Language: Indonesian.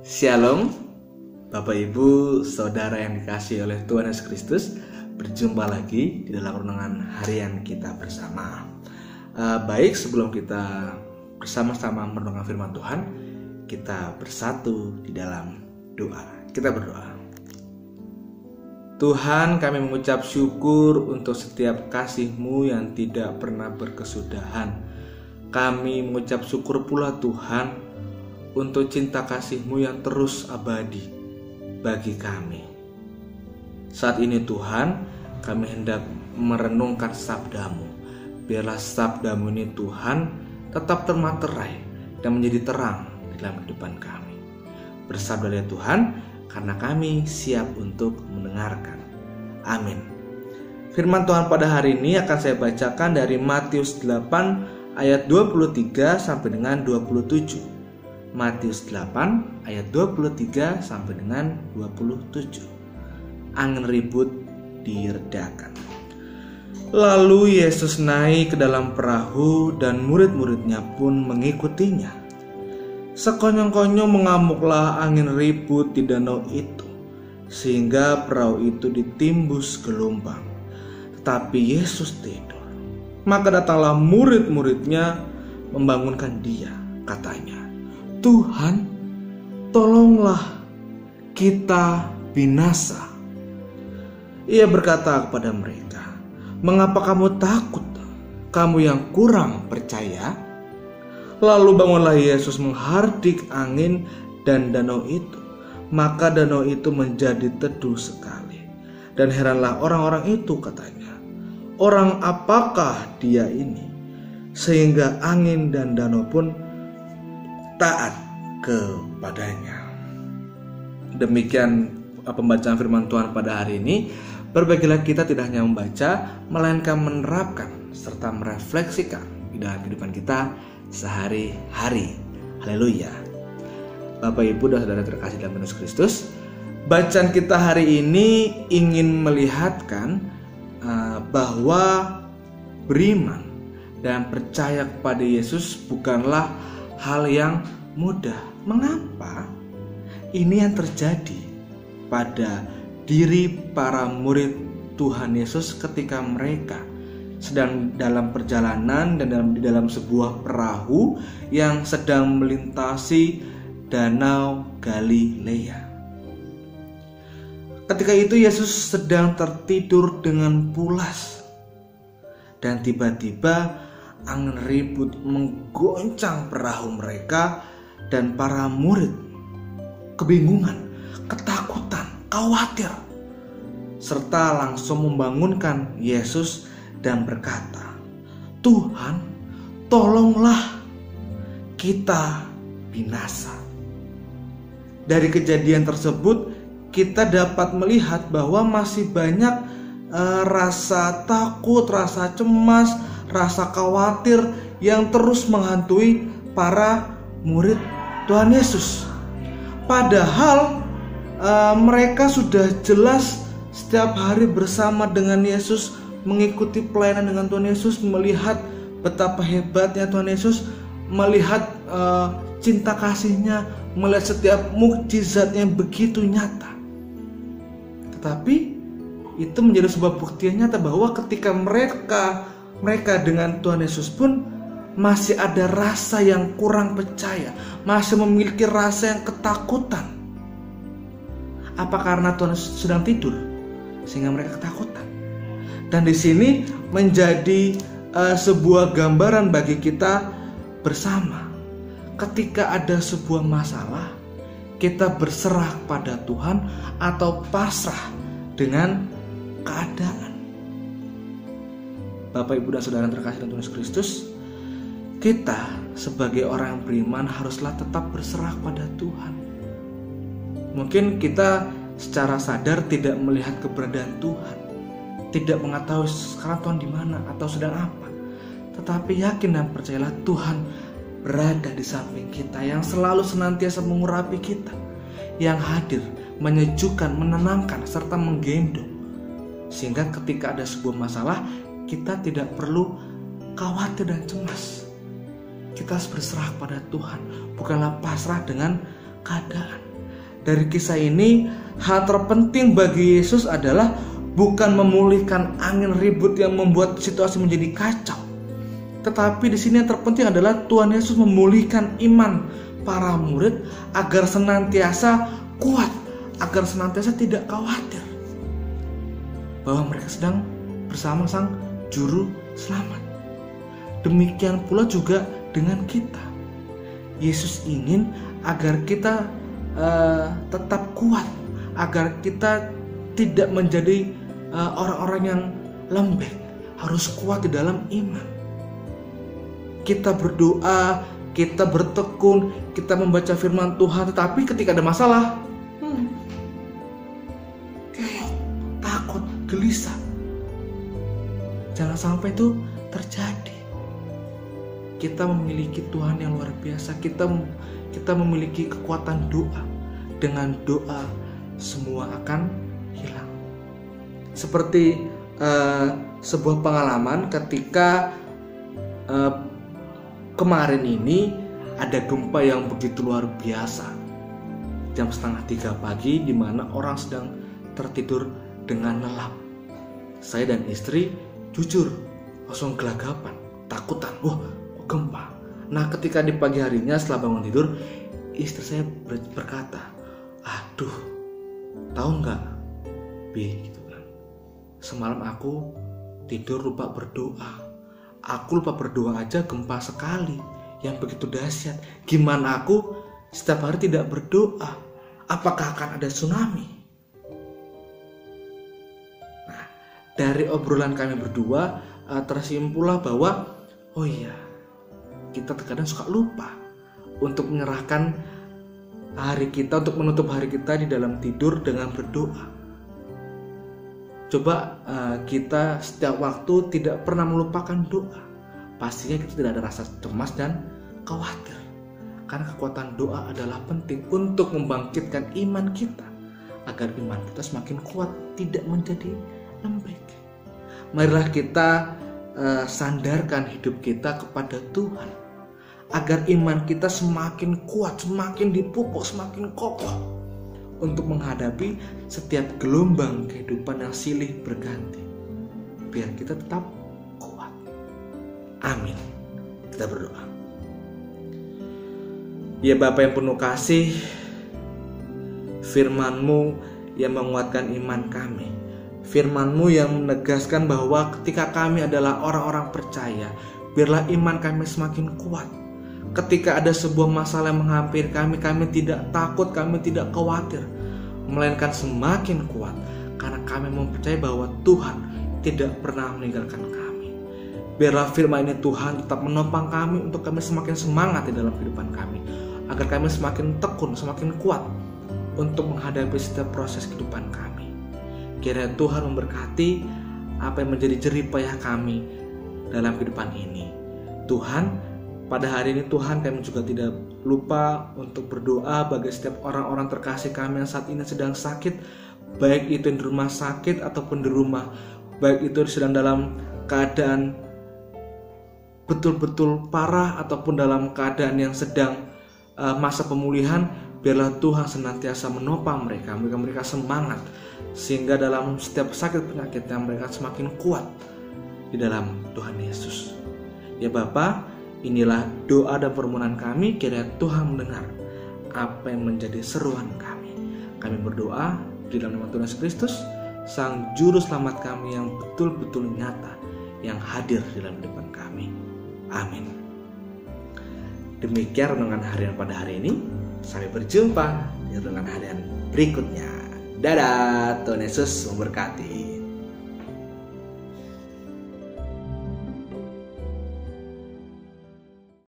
Shalom, Bapak Ibu, Saudara yang dikasihi oleh Tuhan Yesus Kristus. Berjumpa lagi di dalam renungan harian kita bersama. Baik, sebelum kita bersama-sama merenungkan firman Tuhan, kita bersatu di dalam doa. Kita berdoa. Tuhan, kami mengucap syukur untuk setiap kasih-Mu yang tidak pernah berkesudahan. Kami mengucap syukur pula Tuhan untuk cinta kasih-Mu yang terus abadi bagi kami. Saat ini Tuhan, kami hendak merenungkan sabda-Mu. Biarlah sabda-Mu ini Tuhan tetap termaterai dan menjadi terang dalam kehidupan kami. Bersabdalah Tuhan, karena kami siap untuk mendengarkan. Amin. Firman Tuhan pada hari ini akan saya bacakan dari Matius 8 ayat 23 sampai dengan 27. Matius 8 ayat 23 sampai dengan 27. Angin ribut diredakan. Lalu Yesus naik ke dalam perahu dan murid-muridnya pun mengikutinya. Sekonyong-konyong mengamuklah angin ribut di danau itu, sehingga perahu itu ditimbus gelombang. Tetapi Yesus tidur. Maka datanglah murid-muridnya membangunkan dia. Katanya, Tuhan, tolonglah, kita binasa. Ia berkata kepada mereka, mengapa kamu takut, kamu yang kurang percaya? Lalu bangunlah Yesus menghardik angin dan danau itu. Maka danau itu menjadi teduh sekali. Dan heranlah orang-orang itu, katanya, orang apakah dia ini? Sehingga angin dan danau pun taat kepadanya. Demikian pembacaan firman Tuhan pada hari ini. Berbagilah kita tidak hanya membaca, melainkan menerapkan serta merefleksikan di dalam kehidupan kita sehari-hari. Haleluya. Bapak Ibu dan Saudara terkasih dalam Yesus Kristus, bacaan kita hari ini ingin melihatkan bahwa beriman dan percaya kepada Yesus bukanlah hal yang mudah. Mengapa? Ini yang terjadi pada diri para murid Tuhan Yesus ketika mereka sedang dalam perjalanan dan di dalam sebuah perahu yang sedang melintasi Danau Galilea. Ketika itu Yesus sedang tertidur dengan pulas, dan tiba-tiba angin ribut menggoncang perahu mereka, dan para murid kebingungan, ketakutan, khawatir, serta langsung membangunkan Yesus dan berkata, Tuhan, tolonglah, kita binasa. Dari kejadian tersebut kita dapat melihat bahwa masih banyak rasa takut, rasa cemas, rasa khawatir yang terus menghantui para murid Tuhan Yesus. Padahal mereka sudah jelas setiap hari bersama dengan Yesus, mengikuti pelayanan dengan Tuhan Yesus, melihat betapa hebatnya Tuhan Yesus, melihat cinta kasih-Nya, melihat setiap mukjizat yang begitu nyata. Tetapi itu menjadi sebuah bukti yang nyata bahwa ketika mereka dengan Tuhan Yesus pun masih ada rasa yang kurang percaya, masih memiliki rasa yang ketakutan. Apa karena Tuhan Yesus sedang tidur sehingga mereka ketakutan? Dan di sini menjadi sebuah gambaran bagi kita bersama. Ketika ada sebuah masalah, kita berserah pada Tuhan atau pasrah dengan keadaan. Bapak, Ibu, dan Saudara terkasih dalam Yesus Kristus, kita sebagai orang yang beriman haruslah tetap berserah pada Tuhan. Mungkin kita secara sadar tidak melihat keberadaan Tuhan, tidak mengetahui sekarang Tuhan di mana atau sedang apa. Tetapi yakin dan percayalah Tuhan berada di samping kita, yang selalu senantiasa mengurapi kita, yang hadir, menyejukkan, menenangkan, serta menggendong. Sehingga ketika ada sebuah masalah, kita tidak perlu khawatir dan cemas. Kita harus berserah pada Tuhan, bukanlah pasrah dengan keadaan. Dari kisah ini, hal terpenting bagi Yesus adalah bukan memulihkan angin ribut yang membuat situasi menjadi kacau. Tetapi di sini yang terpenting adalah Tuhan Yesus memulihkan iman para murid agar senantiasa kuat, agar senantiasa tidak khawatir bahwa mereka sedang bersama Sang Juru Selamat. Demikian pula juga dengan kita. Yesus ingin agar kita tetap kuat, agar kita tidak menjadi orang-orang yang lembek, harus kuat di dalam iman. Kita berdoa, kita bertekun, kita membaca firman Tuhan, tetapi ketika ada masalah, keok, takut, gelisah. Jangan sampai itu terjadi. Kita memiliki Tuhan yang luar biasa. Kita memiliki kekuatan doa. Dengan doa semua akan hilang. Seperti sebuah pengalaman ketika kemarin ini ada gempa yang begitu luar biasa. Jam 2:30 pagi, di mana orang sedang tertidur dengan lelap. Saya dan istri jujur langsung gelagapan, takutan. Wah, gempa. Nah, ketika di pagi harinya setelah bangun tidur, istri saya berkata, "Aduh, tahu nggak, B, gitu kan. Semalam aku tidur lupa berdoa. Aku lupa berdoa aja gempa sekali yang begitu dahsyat. Gimana aku setiap hari tidak berdoa? Apakah akan ada tsunami?" Nah, dari obrolan kami berdua tersimpullah bahwa oh iya, kita terkadang suka lupa untuk menyerahkan hari kita, untuk menutup hari kita di dalam tidur dengan berdoa. Coba kita setiap waktu tidak pernah melupakan doa. Pastinya kita tidak ada rasa cemas dan khawatir. Karena kekuatan doa adalah penting untuk membangkitkan iman kita, agar iman kita semakin kuat, tidak menjadi lembek. Marilah kita sandarkan hidup kita kepada Tuhan, agar iman kita semakin kuat, semakin dipupuk, semakin kokoh untuk menghadapi setiap gelombang kehidupan yang silih berganti. Biar kita tetap kuat. Amin. Kita berdoa. Ya Bapa yang penuh kasih, firman-Mu yang menguatkan iman kami, firman-Mu yang menegaskan bahwa ketika kami adalah orang-orang percaya, biarlah iman kami semakin kuat. Ketika ada sebuah masalah yang menghampiri kami tidak takut, kami tidak khawatir, melainkan semakin kuat, karena kami mempercayai bahwa Tuhan tidak pernah meninggalkan kami. Biarlah firman ini Tuhan tetap menopang kami untuk kami semakin semangat di dalam kehidupan kami, agar kami semakin tekun, semakin kuat untuk menghadapi setiap proses kehidupan kami. Kiranya Tuhan memberkati apa yang menjadi jerih payah kami dalam kehidupan ini. Tuhan, pada hari ini Tuhan, kami juga tidak lupa untuk berdoa bagi setiap orang-orang terkasih kami yang saat ini sedang sakit, baik itu di rumah sakit ataupun di rumah, baik itu sedang dalam keadaan betul-betul parah ataupun dalam keadaan yang sedang masa pemulihan. Biarlah Tuhan senantiasa menopang mereka, mereka semangat, sehingga dalam setiap sakit penyakit yang mereka semakin kuat di dalam Tuhan Yesus. Ya Bapa, inilah doa dan permohonan kami, kiranya Tuhan mendengar apa yang menjadi seruan kami. Kami berdoa di dalam nama Tuhan Yesus Kristus, Sang Juru Selamat kami yang betul-betul nyata, yang hadir di dalam kehidupan kami. Amin. Demikian renungan harian pada hari ini. Sampai berjumpa di renungan harian berikutnya. Dadah, Tuhan Yesus memberkati.